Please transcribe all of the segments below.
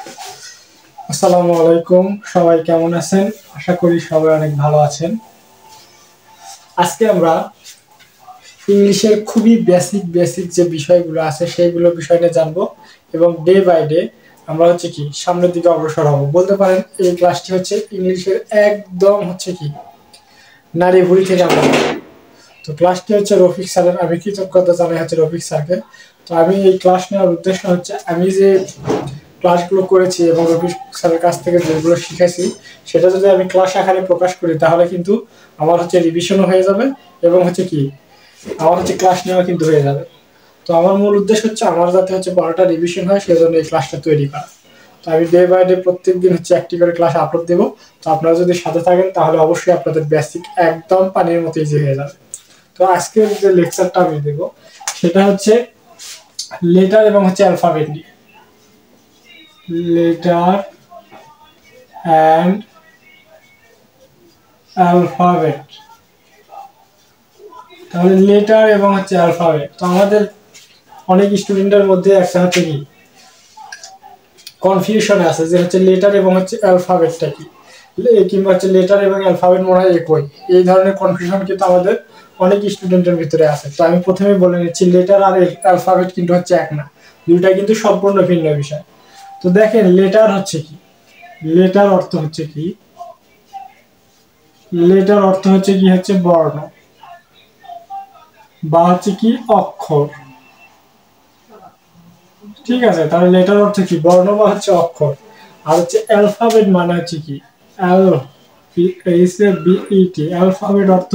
আসসালামু আলাইকুম, সবাই কেমন আছেন? আশা করি সবাই অনেক ভালো আছেন। আজকে আমরা ইংলিশের খুবই বেসিক যে বিষয়গুলো আছে সেইগুলো বিষয় নিয়ে জানবো এবং ডে বাই ডে আমরা কি সামনের দিকে অগ্রসর হব। বলতে পারেন এই ক্লাসটি হচ্ছে ইংলিশের একদম কি নারী ভুড়ি থেকে আমরা। তো ক্লাসটি হচ্ছে রফিক স্যারের, আমি কৃতজ্ঞতা জানাই হচ্ছে রফিক স্যারকে। তো আমি এই ক্লাস নেওয়ার উদ্দেশ্য হচ্ছে আমি যে ক্লাসগুলো করেছি এবং রফিক স্যারের কাছ থেকে যেগুলো শিখেছি সেটা যদি আমি ক্লাস আকারে প্রকাশ করি তাহলে কিন্তু আমার রিভিশনও হয়ে যাবে এবং কি আমার ক্লাস নেওয়া কিন্তু হয়ে যাবে। তো আমার মূল উদ্দেশ্য হচ্ছে আমার যাতে পড়াটা রিভিশন হয় সেজন্য এই ক্লাসটা তৈরি করা। তো আমি ডে বাই ডে প্রত্যেকদিন একটি করে ক্লাস আপলোড দেবো। তো আপনারা যদি সাথে থাকেন তাহলে অবশ্যই আপনাদের বেসিক একদম পানির মতো ইজি হয়ে যাবে। তো আজকের যে লেকচারটা আমি দেব সেটা হচ্ছে লেটার এবং অ্যালফাবেট নিয়ে। Letter and alphabet. তাহলে লেটার এবং অ্যালফাবেট, তো আমাদের অনেক স্টুডেন্টের মধ্যে একটা কি কনফিউশন আছে যে লেটার এবং অ্যালফাবেটটা কি, কিংবা লেটার এবং অ্যালফাবেট মনে হয় একই। এই ধরনের কনফিউশন কিন্তু আমাদের অনেক স্টুডেন্টের ভিতরে আছে। তো আমি প্রথমেই বলে নিচ্ছি লেটার আর অ্যালফাবেট কিন্তু এক না, দুইটা কিন্তু সম্পূর্ণ ভিন্ন বিষয়। তো দেখেন লেটার কি, লেটার অর্থ কি, লেটার অর্থ কি বর্ণ বা কি অক্ষর। ঠিক আছে, তাহলে লেটার অর্থ কি বর্ণ বা অক্ষর। আর অ্যালফাবেট মানে কি এল বিইটি, অ্যালফাবেট অর্থ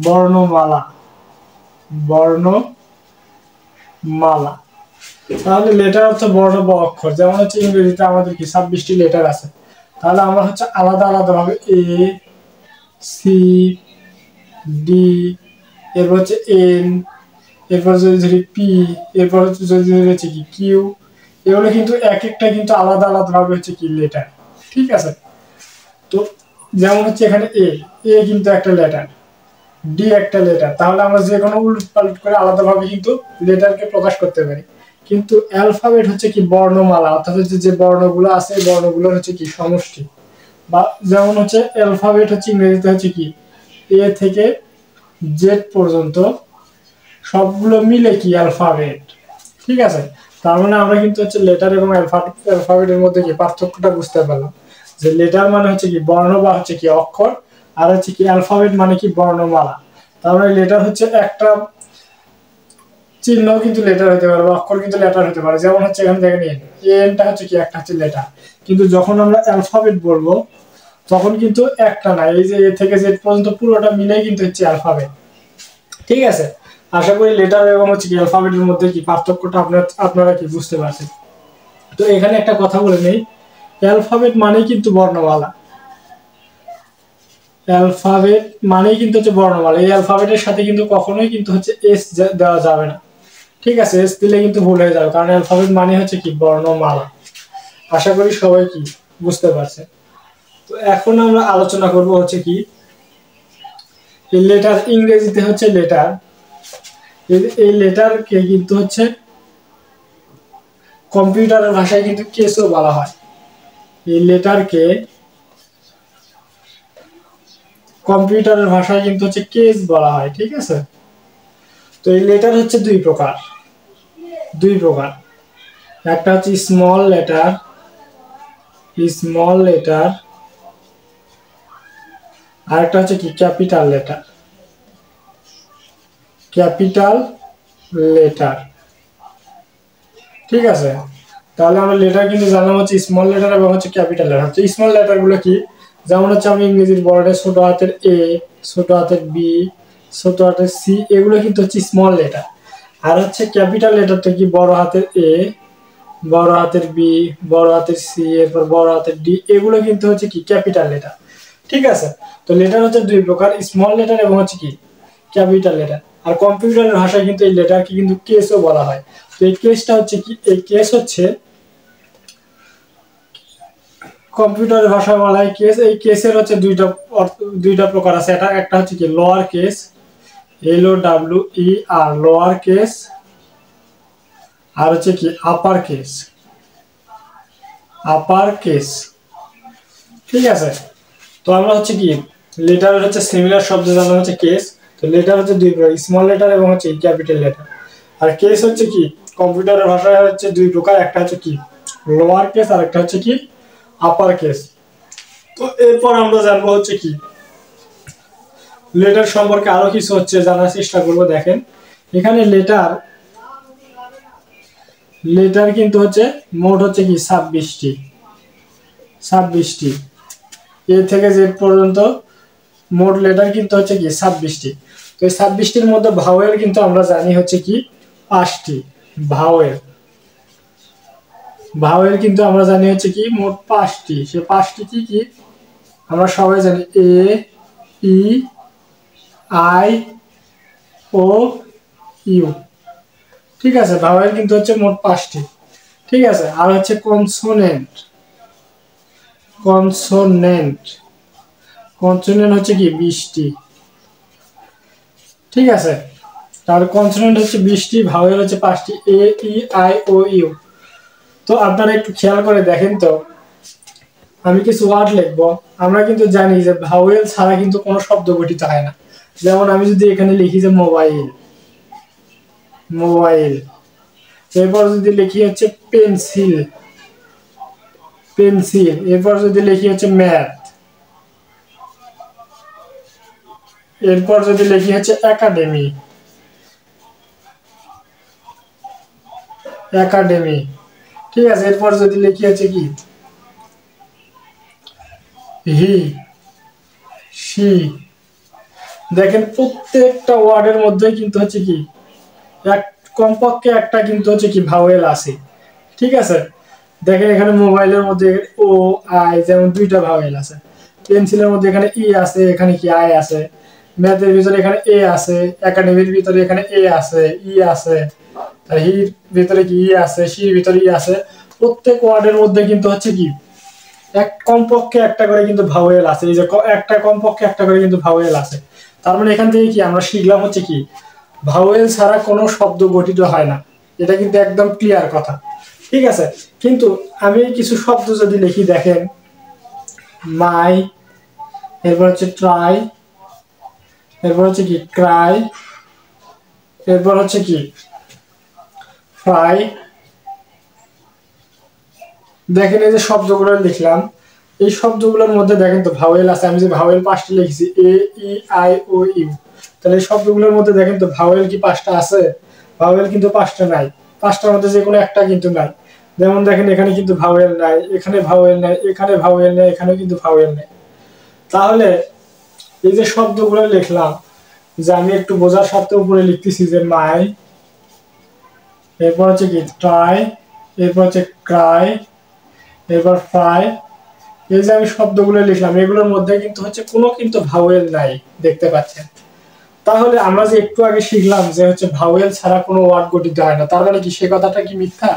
বর্ণমালা, বর্ণমালা। তাহলে লেটার অর্থ বর্ণ বা অক্ষর। যেমন ইংরেজিতে আমাদের কি 26টি লেটার আছে, তাহলে আমরা আলাদা আলাদা ভাবে এ, সি, ডি, এরপর এন, এরপর যদি ধরি পি, এরপর যদি ধরি কি কিউ, এগুলো কিন্তু এক একটা কিন্তু আলাদা আলাদা ভাবে কি লেটার। ঠিক আছে, তো যেমন এখানে এ, এ কিন্তু একটা লেটার, ডি একটা লেটার। তাহলে আমরা যে কোনো উল্ট পাল্ট করে আলাদাভাবে কিন্তু লেটারকে প্রকাশ করতে পারি। কিন্তু অ্যালফাবেট কি বর্ণমালা, অর্থাৎ যে বর্ণগুলো আছে এই বর্ণগুলোর কি সমষ্টি। বা যেমন অ্যালফাবেট ইংরেজিতে কি এ থেকে জেড পর্যন্ত সবগুলো মিলে কি অ্যালফাবেট। ঠিক আছে, তার মানে আমরা কিন্তু লেটার এবং অ্যালফাবেটের মধ্যে কি পার্থক্যটা বুঝতে পারলাম। যে লেটার মানে কি বর্ণ বা কি অক্ষর, আর কি অ্যালফাবেট মানে কি বর্ণমালা। তার মানে লেটার একটা চিহ্ন কিন্তু লেটার হতে পারে, অক্ষর কিন্তু লেটার হতে পারে। যেমন এখানে দেখেন এনটা কি একটা লেটার, কিন্তু যখন আমরা অ্যালফাবেট বলবো তখন কিন্তু একটা না, এই যে এ থেকে জেড পর্যন্ত পুরোটা মিলে কিন্তু অ্যালফাবেট। ঠিক আছে, আশা করি লেটার এবং কি অ্যালফাবেটের মধ্যে কি পার্থক্যটা আপনারা কি বুঝতে পারছেন। তো এখানে একটা কথা বলে নেই, অ্যালফাবেট মানেই কিন্তু বর্ণমালা, অ্যালফাবেট মানেই কিন্তু বর্ণমালা। এই অ্যালফাবেটের সাথে কিন্তু কখনোই কিন্তু এস দেওয়া যাবে না। ঠিক আছে, এস দিলে কিন্তু ভুল হয়ে যাবে, কারণ অ্যালফাবেট মানে কি বর্ণমালা। আশা করি সবাই কি বুঝতে পারছে। তো এখন আমরা আলোচনা করব কি লেটার। ইংরেজিতে লেটার, এই লেটারকে কিন্তু কম্পিউটারের ভাষায় কিন্তু কেসও বলা হয়। এই লেটারকে কম্পিউটারের ভাষায় কিন্তু কেস বলা হয়। ঠিক আছে, তো এই লেটার দুই প্রকার, একটা স্মল লেটার, আর একটা কি ক্যাপিটাল লেটার। ঠিক আছে, তাহলে আমরা লেটার কিন্তু জানলাম স্মল লেটার এবং ক্যাপিটাল লেটার। তো স্মল লেটার গুলো কি, যেমন আমি ইংরেজির বোর্ডে ছোট হাতের এ, ছোট হাতের বি, ছোট হাতের সি, এগুলো কিন্তু স্মল লেটার। আর ক্যাপিটাল লেটারটা কি বড় হাতের এ, বড় হাতের বি, বড় হাতের সি, এরপর বড় হাতের ডি, এগুলো কিন্তু কি ক্যাপিটাল লেটার। ঠিক আছে, তো লেটার দুই প্রকার, স্মল লেটার এবং কি ক্যাপিটাল লেটার। আর কম্পিউটারের ভাষায় কিন্তু এই লেটারকে কিন্তু কেসও বলা হয়। তো এই কেসটা কি, এই কেস কম্পিউটারের ভাষায় বলা হয় কেস। এই কেসের দুইটা প্রকার আছে। একটা কি lower case, LOWER lower case, আর কি আপার কেস। Upper case. ঠিক আছে, তো আমরা হচ্ছে কি লেটার হচ্ছে সিমিলার শব্দ জানা হচ্ছে কেস। তো লেটার হচ্ছে দুই প্রকার, স্মল লেটার এবং হচ্ছে ক্যাপিটাল লেটার। আর কেস হচ্ছে কি কম্পিউটারের ভাষায় হচ্ছে দুই প্রকার, একটা হচ্ছে কি লোয়ার কেস আর একটা হচ্ছে কি আপার কেস। তো এরপর আমরা জানবো হচ্ছে কি লেটার সম্পর্কে আরো কিছু হচ্ছে জানার চেষ্টা করব। দেখেন এখানে লেটার লেটার কিন্তু হচ্ছে মোট হচ্ছে কি 26টি, 26টি এ থেকে জেড পর্যন্ত মোট লেটার কিন্তু হচ্ছে কি 26টি। তো এই 26টির মধ্যে ভাওয়েল কিন্তু আমরা জানি হচ্ছে কি 5টি। ভাওয়েল ভাওয়েল কিন্তু আমরা জানি হচ্ছে কি মোট 5টি। সে 5টি কি কি আমরা সবাই জানি, এ ই আই ও ইউ। ঠিক আছে, ভাওয়েল কিন্তু হচ্ছে মোট 5টি। ঠিক আছে, আর হচ্ছে কনসোনেন্ট। কনসোনেন্ট কনসোনেন্ট হচ্ছে কি 20টি। ঠিক আছে, তার কনসোনেন্ট হচ্ছে 20টি, ভাওয়েল হচ্ছে 5টি, এ ই আই ও ইউ। তো আপনারা একটু খেয়াল করে দেখেন তো, আমি কিছু ওয়ার্ড লিখবো। আমরা কিন্তু জানি যে ভাওয়েল ছাড়া কিন্তু কোনো শব্দ গঠিত হয় না। যেমন আমি যদি এখানে লিখি যে মোবাইল, মোবাইল, এরপর যদি লিখি হচ্ছে পেন্সিল, পেন্সিল, এরপর যদি লিখি হচ্ছে ম্যাথ, এরপর যদি লিখি হচ্ছে একাডেমি, একাডেমি। ঠিক আছে, এরপর যদি লিখি হচ্ছে কি হি, সি। দেখেন প্রত্যেকটা ওয়ার্ডের মধ্যে কিন্তু হচ্ছে কি এক কমপক্ষে একটা কিন্তু হচ্ছে কি ভাওয়েল আছে। ঠিক আছে, দেখেন এখানে মোবাইলের মধ্যে ও আই যেমন দুইটা ভাওয়েল আছে, পেন্সিলের মধ্যে এখানে ই আছে, এখানে কি আই আছে, ম্যাথের ভিতরে এখানে এ আছে, একাডেমির ভিতরে এখানে এ আছে, ই আছে, হির ভিতরে কি ই আছে, সির ভিতরে ই আছে। প্রত্যেক ওয়ার্ডের মধ্যে কিন্তু হচ্ছে কি এক কমপক্ষে একটা করে কিন্তু ভাওয়েল আছে। এই যে একটা কমপক্ষে একটা করে কিন্তু ভাওয়েল আছে। তার মানে এখান থেকে কি আমরা শিখলাম হচ্ছে কি ভাওয়েল ছাড়া কোনো শব্দ গঠিত হয় না। এটা কিন্তু একদম ক্লিয়ার কথা। ঠিক আছে, কিন্তু আমি কিছু শব্দ যদি লিখি, দেখেন মাই, এরপর হচ্ছে ট্রাই, এরপর হচ্ছে কি ক্রাই, এরপর হচ্ছে কি ফ্রাই। দেখেন এই যে শব্দগুলো লিখলাম, এই শব্দগুলোর মধ্যে দেখেন তো ভাওয়েল আছে। আমি যে ভাওয়েল 5টি লিখেছি, এ ই আই ও ইউ, তাহলে এই শব্দগুলোর মধ্যে দেখেন তো ভাওয়েল কি 5টা আছে? ভাওয়েল কিন্তু 5টা নাই। 5টার মধ্যে যে কোনো একটা কিন্তু নাই। যেমন দেখেন এখানে কিন্তু ভাওয়েল নাই, এখানে ভাওয়েল নাই, এখানে ভাওয়েল নাই, এখানে কিন্তু ভাওয়েল নাই। তাহলে এই যে শব্দগুলো লিখলাম, যে আমি একটু বোঝার স্বার্থে উপরে লিখতেছি যে মাই, এরপর হচ্ছে কি ট্রাই, এরপর হচ্ছে ক্রাই, এরপর ফ্রাই। এই যে আমি শব্দগুলো লিখলাম, এগুলোর মধ্যে কিন্তু হচ্ছে কোনো কিন্তু ভাওয়েল নাই, দেখতে পাচ্ছেন। তাহলে আমরা যে একটু আগে শিখলাম যে হচ্ছে ভাওয়েল ছাড়া কোনো ওয়ার্ড গঠিত হয় না, তার মানে কি সে কথাটা কি মিথ্যা?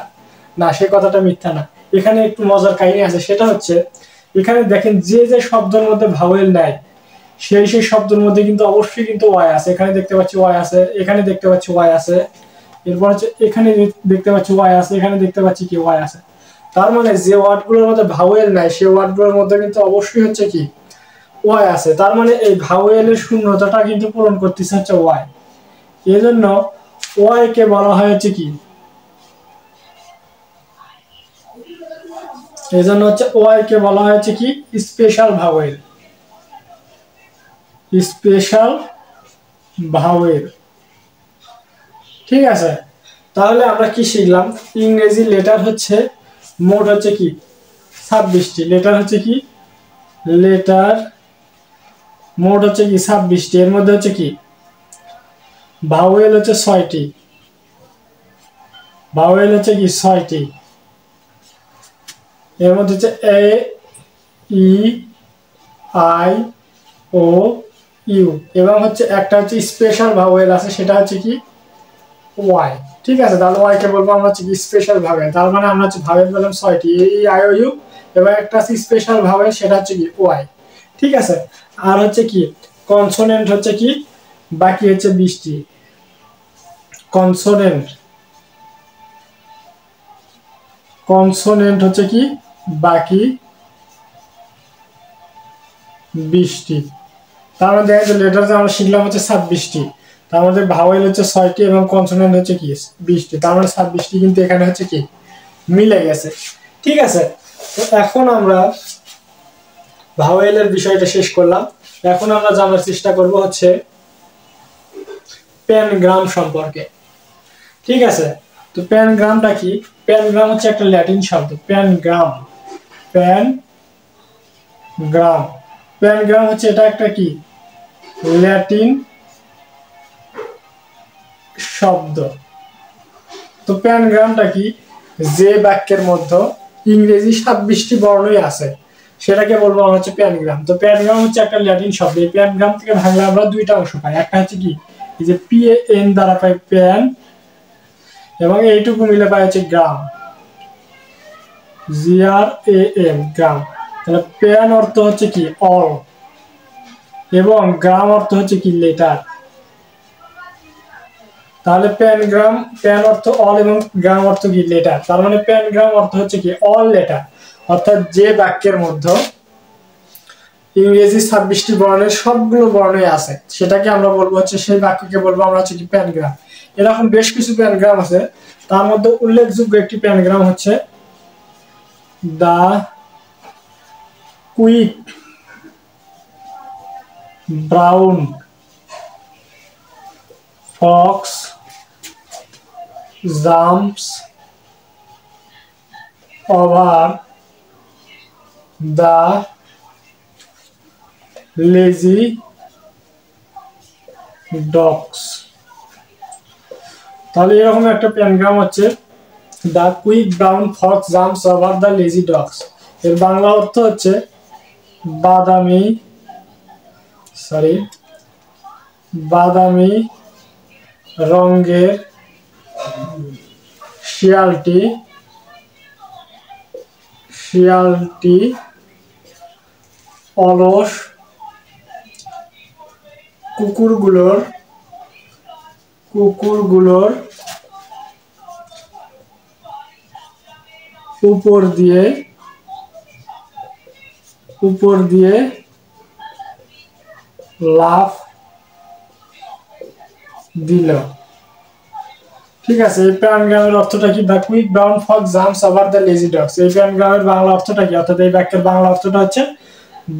না, সে কথাটা মিথ্যা না। এখানে একটু মজার কাহিনী আছে, সেটা হচ্ছে এখানে দেখেন যে যে শব্দের মধ্যে ভাওয়েল নাই, সেই সেই শব্দের মধ্যে কিন্তু অবশ্যই কিন্তু ওয়াই আছে। এখানে দেখতে পাচ্ছি ওয়াই আছে, এখানে দেখতে পাচ্ছি ওয়াই আছে, এরপর হচ্ছে এখানে দেখতে পাচ্ছি ওয়াই আছে, এখানে দেখতে পাচ্ছি কি ওয়াই আছে। তার মানে যে ওয়ার্ডগুলোর মধ্যে ভাওয়েল নাই, সেই ওয়ার্ডগুলোর মধ্যে কিন্তু অবশ্যই হচ্ছে কি ওয়াই আছে। তার মানে এই ভাওয়েলের শূন্যতাটা কিন্তু পূরণ করতেছে হচ্ছে ওয়াই। এজন্য ওয়াই কে বলা হয় হচ্ছে কি, এজন্য হচ্ছে ওয়াই কে বলা হয় হচ্ছে কি স্পেশাল ভাওয়েল, স্পেশাল ভাওয়েল। ঠিক আছে, তাহলে আমরা কি শিখলাম? ইংরেজি লেটার হচ্ছে মোট হচ্ছে কি 26টি। লেটার হচ্ছে কি লেটার মোট হচ্ছে কি 26টি। এর মধ্যে হচ্ছে কি ভাওয়েল হচ্ছে 6টি, ভাওয়েল হচ্ছে কি 6টি। এর মধ্যে হচ্ছে এ ই আই ও ইউ, এবং হচ্ছে একটা হচ্ছে স্পেশাল ভাওয়েল আছে, সেটা হচ্ছে কি ওয়াই। ঠিক আছে, তাহলে ওয়াই কে বলবো আমরা হচ্ছে কি স্পেশাল ভাওয়েল। তার মানে আমরা হচ্ছে ভাওয়েল বললাম 6টি, এ ই আই ও ইউ, এবং একটা আছে স্পেশাল ভাওয়েল, সেটা হচ্ছে কি ওয়াই। ঠিক আছে, আর হচ্ছে কি কনসোনেন্ট হচ্ছে কি বাকি হচ্ছে 20টি। কনসোনেন্ট, কনসোনেন্ট হচ্ছে কি বাকি 20টি। তার মধ্যে দেখেন লেটার যে আমরা শিখলাম হচ্ছে 26টি, তার মধ্যে ভাওয়েল হচ্ছে 6টি এবং কনসোনেন্ট হচ্ছে কি 20টি, তার মানে 26টি কিন্তু এখানে হচ্ছে কি মিলে গেছে। ঠিক আছে, তো এখন আমরা ভাওয়েলের বিষয়টা শেষ করলাম। এখন আমরা জানার চেষ্টা করব হচ্ছে প্যানগ্রাম সম্পর্কে। ঠিক আছে, তো প্যানগ্রামটা কি? প্যানগ্রাম হচ্ছে একটা ল্যাটিন শব্দ, প্যানগ্রাম। প্যানগ্রাম প্যানগ্রাম হচ্ছে এটা একটা কি ল্যাটিন শব্দ। তো প্যানগ্রামটা কি? যে বাক্যের মধ্যে ইংরেজি 26টি বর্ণই আছে সেটাকে বলবো আমরা হচ্ছে প্যানগ্রাম। তো প্যানগ্রাম হচ্ছে একটা ল্যাটিন শব্দ। এই প্যানগ্রাম থেকে ভাঙলে আমরা দুইটা অংশ পাই, একটা হচ্ছে কি এই যে PAN দ্বারা পাই প্যান, এবং এইটুকু মিলে পাই হচ্ছে গ্রাম, GRAM গ্রাম। তাহলে প্যান অর্থ হচ্ছে কি অল, এবং গ্রাম অর্থ হচ্ছে কি লেটার। তাহলে প্যান অর্থ অল এবং গ্রাম অর্থ কি লেটার। তার মানে প্যানগ্রাম অর্থ হচ্ছে কি অল লেটার, অর্থাৎ যে বাক্যের মধ্যে ইংরেজি 26টি বর্ণের সবগুলো বর্ণই আছে সেটাকে আমরা বলবো হচ্ছে, সেই বাক্যকে বলবো আমরা হচ্ছে কি প্যানগ্রাম। এরকম বেশ কিছু প্যানগ্রাম আছে, তার মধ্যে উল্লেখযোগ্য একটি প্যানগ্রাম হচ্ছে the quick brown fox jumps over the lazy dogs। তাহলে এরকম একটা প্যানগ্রাম হচ্ছে the quick brown fox jumps over the lazy dogs. এর বাংলা অর্থ হচ্ছে বাদামি রঙের শিয়ালটি অলস কুকুরগুলোর উপর দিয়ে লাফ দিল। ঠিক আছে, এই প্যানগ্রামের অর্থটা কি? The quick brown fox jumps over the lazy dogs. এই প্যানগ্রামের বাংলা অর্থটা কি, অর্থাৎ এই বাক্যের বাংলা অর্থটা হচ্ছে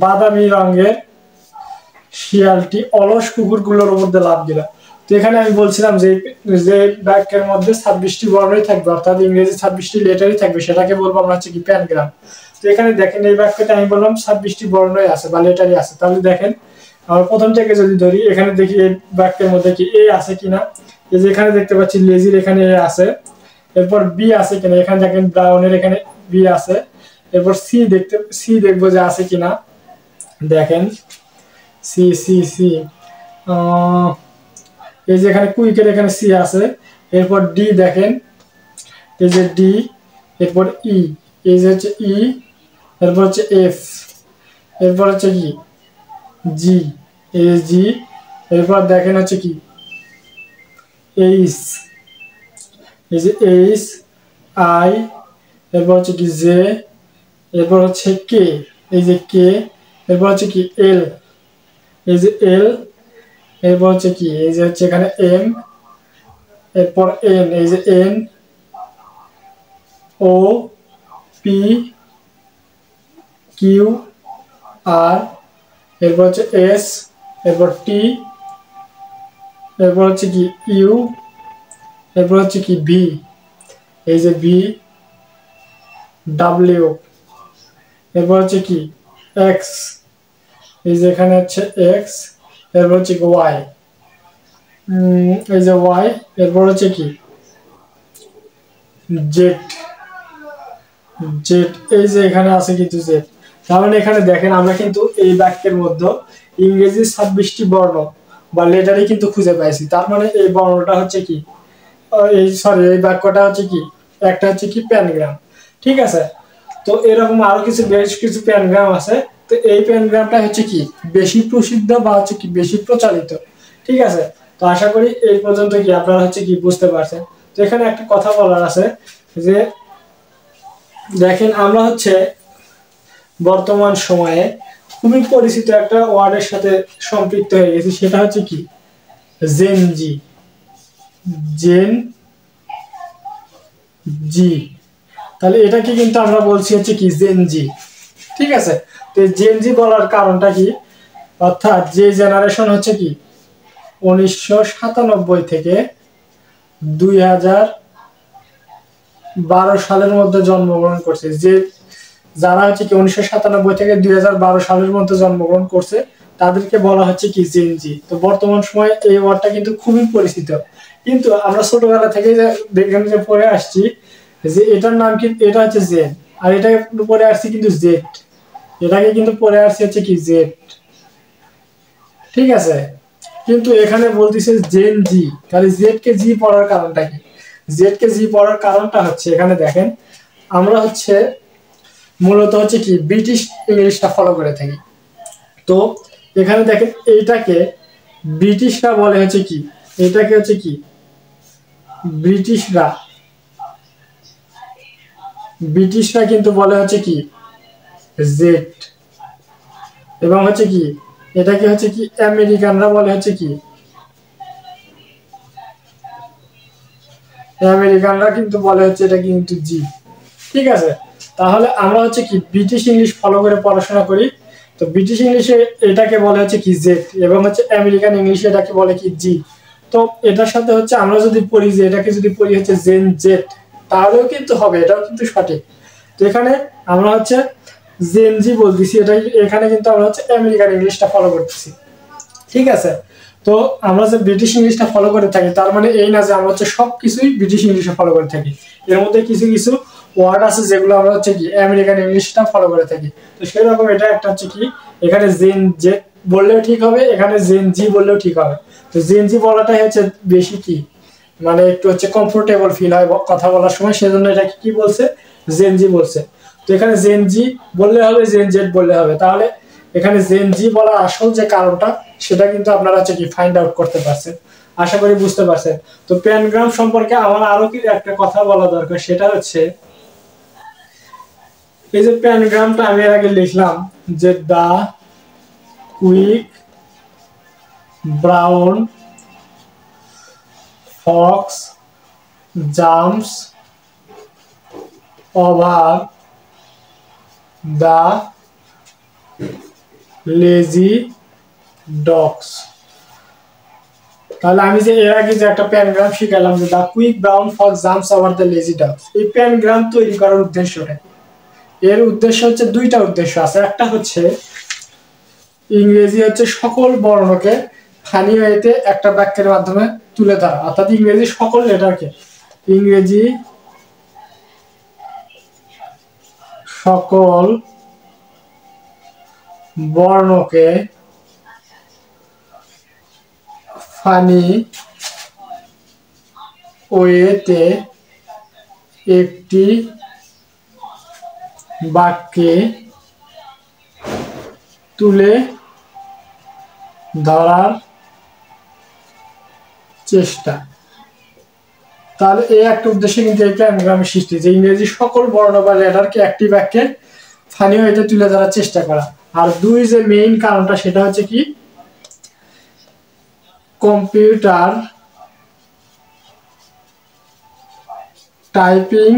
বাদামি রঙের শিয়ালটি অলস কুকুরগুলোর উপর দিয়ে লাফ দিল। তো এখানে আমি বলছিলাম যে বাক্যের মধ্যে 26টি বর্ণই থাকবে, অর্থাৎ ইংরেজি 26টি লেটারই থাকবে, সেটাকে বলবো আমরা হচ্ছে কি প্যানগ্রাম। তো এখানে দেখেন এই বাক্যটা আমি বললাম 26টি বর্ণই আছে বা লেটারই আছে। তাহলে দেখেন আমরা প্রথম থেকে যদি ধরি, এখানে দেখি এই বাক্যের মধ্যে কি এ আছে কিনা। এই যে এখানে দেখতে পাচ্ছি লেজির এখানে এ আছে, এরপর বি আছে কিনা, এখানে দেখেন ব্রাউনের এখানে বি আছে, এরপর সি দেখবো যে আছে কিনা। দেখেন সি সি সি এই যে এখানে কুইকের এখানে সি আছে, এরপর ডি দেখেন এই যে ডি, এরপর ই, এই যে হচ্ছে ই, এরপর হচ্ছে এফ, এরপর হচ্ছে কি জি, এই জি, এরপর দেখেন হচ্ছে কি এইচ, এই যে এইচ আই, এরপর হচ্ছে কি জে, এরপর হচ্ছে কে, এই যে কে, এরপর হচ্ছে কি এল, এই যে এল, এরপর হচ্ছে কি এই যে হচ্ছে এখানে এম, এরপর এন, এই যে N, O P Q R, এরপর হচ্ছে এস, এরপর টি, এরপর হচ্ছে কি ইউ, এরপর হচ্ছে কি ভি, এই যে ভি ডাব্লিউ, এরপর হচ্ছে কি এক্স, এই যে এখানে হচ্ছে এক্স, এরপর হচ্ছে কি ওয়াই, এই যে ওয়াই, এরপর হচ্ছে কি জেড, জেড, এই যে এখানে আছে কিন্তু জেড। তার মানে এখানে দেখেন আমরা কিন্তু এই বাক্যের মধ্যে ইংরেজি 26টি বর্ণ বা লেটারই কিন্তু খুঁজে পাইছি। তার মানে এই বর্ণটা হচ্ছে কি এই বাক্যটা হচ্ছে কি একটা হচ্ছে কি প্যানগ্রাম। ঠিক আছে, তো এরকম আরো বেশ কিছু প্যানগ্রাম আছে। তো এই প্যানগ্রামটা হচ্ছে কি বেশি প্রসিদ্ধ বা হচ্ছে কি বেশি প্রচারিত। ঠিক আছে, তো আশা করি এই পর্যন্ত কি আপনারা হচ্ছে কি বুঝতে পারছেন। তো এখানে একটা কথা বলার আছে যে দেখেন আমরা হচ্ছে বর্তমান সময়ে খুবই পরিচিত একটা ওয়ার্ডের সাথে সম্পৃক্ত হয়ে গেছি, সেটা হচ্ছে কি জেনজি। জেন জি, তাহলে এটাকে কিন্তু আমরা বলছি হচ্ছে কি জেনজি। ঠিক আছে, তো জেনজি বলার কারণটা কি, অর্থাৎ যে জেনারেশন হচ্ছে কি 1997 থেকে 2012 সালের মধ্যে জন্মগ্রহণ করছে, যে যারা হচ্ছে কি 1997 থেকে 2012 সালের মধ্যে জন্মগ্রহণ করছে তাদেরকে বলা হচ্ছে কি জেনজি। তো বর্তমান সময়ে এই ওয়ার্ডটা কিন্তু খুবই পরিচিত, কিন্তু আমরা ছোটবেলা থেকে দেখলাম যে পড়ে আসছি যে এটার নাম কি, এটা হচ্ছে জেন, আর এটাকে পড়ে আসছি কিন্তু জেড, এটাকে কিন্তু পড়ে আসছে হচ্ছে কি জেড। ঠিক আছে, কিন্তু এখানে বলতেছে জেন জি, তাহলে জেড কে জি পড়ার কারণটা কি? জেড কে জি পড়ার কারণটা হচ্ছে এখানে দেখেন আমরা হচ্ছে মূলত হচ্ছে কি ব্রিটিশ ইংলিশটা ফলো করে থাকি। তো এখানে দেখেন এইটাকে ব্রিটিশরা বলে হচ্ছে কি, এটাকে হচ্ছে কি ব্রিটিশরা ব্রিটিশরা কিন্তু বলে হচ্ছে কি জেড, এবং হচ্ছে কি এটাকে হচ্ছে কি আমেরিকানরা বলে হচ্ছে কি, আমেরিকানরা কিন্তু বলে হচ্ছে এটা কিন্তু জি। ঠিক আছে, তাহলে আমরা হচ্ছে কি ব্রিটিশ ইংলিশ ফলো করে পড়াশোনা করি, তো ব্রিটিশ ইংলিশে এটাকে বলে হচ্ছে কি জেড, এবং হচ্ছে আমেরিকান ইংলিশে এটাকে বলে কি জি। তো এটার সাথে হচ্ছে আমরা যদি পড়ি যে এটাকে যদি পড়ি হচ্ছে জেন জেড, তাহলেও কিন্তু হবে, এটাও কিন্তু সঠিক। তো এখানে আমরা হচ্ছে জেন জি বলতেছি, এটা এখানে কিন্তু আমরা হচ্ছে আমেরিকান ইংলিশটা ফলো করতেছি। ঠিক আছে, তো আমরা যে ব্রিটিশ ইংলিশটা ফলো করে থাকি তার মানে এই না যে আমরা হচ্ছে সবকিছুই ব্রিটিশ ইংলিশে ফলো করে থাকি, এর মধ্যে কিছু কিছু ওয়ার্ড আছে যেগুলো আমরা হচ্ছে কি আমেরিকান ইংলিশটা ফলো করে থাকি। তো সেরকম এটা একটা হচ্ছে কি এখানে জেন জে বললেও ঠিক হবে, এখানে জেন জি বললেও ঠিক হবে। তো জেন জি বলাটাই হচ্ছে বেশি কি মানে একটু হচ্ছে কমফোর্টেবল ফিল হয় কথা বলার সময়, সেজন্য এটাকে কি বলছে জেন জি বলছে। তো এখানে জেন জি বললে হবে, জেন জেড বললে হবে, তাহলে এখানে জেন জি বলার আসল যে কারণটা সেটা কিন্তু আপনারা হচ্ছে কি ফাইন্ড আউট করতে পারছেন, আশা করি বুঝতে পারছেন। তো প্যানগ্রাম সম্পর্কে আমার আরো কি একটা কথা বলা দরকার, সেটা হচ্ছে এই যে প্যানগ্রামটা আমি এর আগে লিখলাম যে the quick brown fox jumps over the lazy dogs. তাহলে আমি যে এর আগে যে একটা প্যানগ্রাম শিখালাম যে the quick brown fox jumps over the lazy dogs, এই প্যানগ্রাম তৈরি করার উদ্দেশ্যটা, এর উদ্দেশ্য হচ্ছে দুইটা উদ্দেশ্য আছে। একটা হচ্ছে ইংরেজি হচ্ছে সকল বর্ণকে ফানি ওয়েতে একটা বাক্যের মাধ্যমে তুলে ধরা, অর্থাৎ ইংরেজি সকল লেটারকে, ইংরেজি সকল বর্ণকে ফানি ওয়েতে একটি বাক্যে তুলে ধরার চেষ্টা। তাহলে এই একটা উদ্দেশ্যে কিন্তু এই প্যানগ্রামের সৃষ্টি, যে ইংরেজি সকল বর্ণ বা লেটারকে একটি বাক্যে ফানি ওয়েতে তুলে ধরার চেষ্টা করা। আর দুই যে মেইন কারণটা সেটা হচ্ছে কি কম্পিউটার টাইপিং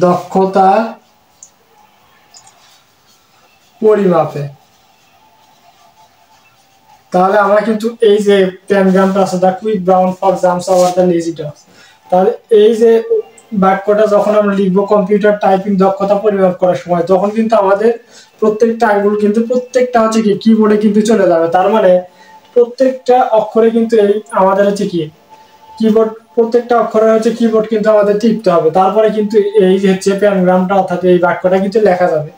দক্ষতা পরিমাপে। তাহলে আমরা কিন্তু এই যে প্যানগ্রামটা আছে the quick brown fox jumps over the lazy dogs, তাহলে এই যে বাক্যটা যখন আমরা লিখবো কম্পিউটার টাইপিং দক্ষতা পরিমাপ করার সময়, তখন কিন্তু আমাদের প্রত্যেকটা আঙ্গুল কিন্তু প্রত্যেকটা হচ্ছে কি কিবোর্ডে কিন্তু চলে যাবে। তার মানে প্রত্যেকটা অক্ষরে কিন্তু এই আমাদের হচ্ছে কি কিবোর্ড, প্রত্যেকটা অক্ষরে হচ্ছে কিবোর্ড কিন্তু আমাদের টিপতে হবে, তারপরে কিন্তু এই যে হচ্ছে প্যানগ্রামটা অর্থাৎ এই বাক্যটা কিন্তু লেখা যাবে।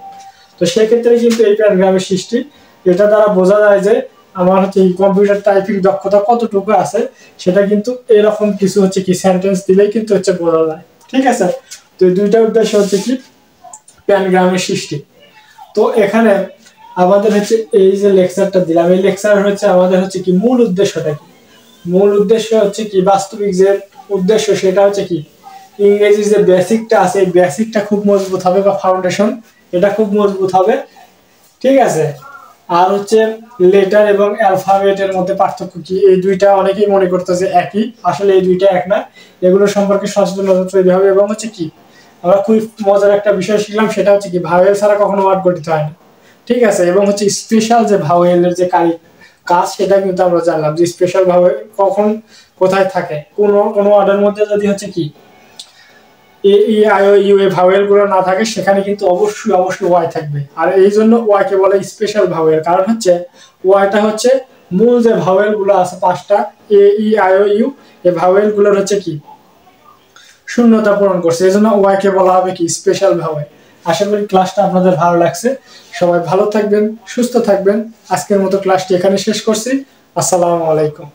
তো সেক্ষেত্রে কিন্তু এই প্যানগ্রামের সৃষ্টি, এটা দ্বারা বোঝা যায় যে আমার হচ্ছে এই কম্পিউটার টাইপিং দক্ষতা কতটুকু আছে, সেটা কিন্তু এরকম কিছু হচ্ছে কি সেন্টেন্স দিলেই কিন্তু হচ্ছে বোঝা যায়। ঠিক আছে, তো এই দুইটা উদ্দেশ্য হচ্ছে কি প্যানগ্রামের সৃষ্টি। তো এখানে আমাদের হচ্ছে এই যে লেকচারটা দিলাম, এই লেকচার হচ্ছে আমাদের হচ্ছে কি মূল উদ্দেশ্যটা কি, মূল উদ্দেশ্য হচ্ছে কি বাস্তবিক যে উদ্দেশ্য সেটা হচ্ছে কি ইংরেজির যে বেসিকটা আছে এই বেসিকটা খুব মজবুত হবে, বা ফাউন্ডেশন এটা খুব মজবুত হবে, ঠিক আছে। আর হচ্ছে লেটার এবং অ্যালফাবেটের মধ্যে পার্থক্য কি, এই দুইটা অনেকেই মনে করতেছে একই, আসলে এই দুইটা এক না, এগুলো সম্পর্কে সচেতনতা তৈরি হবে। এবং হচ্ছে কি আমরা খুব মজার একটা বিষয় শিখলাম, সেটা হচ্ছে কি ভাওয়েল ছাড়া কখনো ওয়ার্ড গঠিত হয় না, ঠিক আছে। এবং হচ্ছে স্পেশাল যে ভাওয়েলের যে কাজ সেটা কিন্তু আমরা জানলাম, যে স্পেশাল ভাওয়েল কখন কোথায় থাকে, কোন কোন ওয়ার্ডের মধ্যে যদি হচ্ছে কি এ ই আই ও ইউ এই ভাওয়েল গুলো না থাকে, সেখানে কিন্তু অবশ্যই অবশ্যই ওয়াই থাকবে। আর এই জন্য ওয়াই কে বলে স্পেশাল ভাওয়েল, কারণ হচ্ছে ওয়াইটা হচ্ছে মূল যে ভাওয়েল গুলো আছে পাঁচটা এ ই আই ও ইউ, এই ভাওয়েল গুলোর হচ্ছে কি শূন্যতা পূরণ করছে, এই জন্য ওয়াই কে বলা হবে কি স্পেশাল ভাওয়েল। আশা করি ক্লাসটা আপনাদের ভালো লাগছে, সবাই ভালো থাকবেন, সুস্থ থাকবেন। আজকের মতো ক্লাসটি এখানে শেষ করছি। আসসালামু আলাইকুম।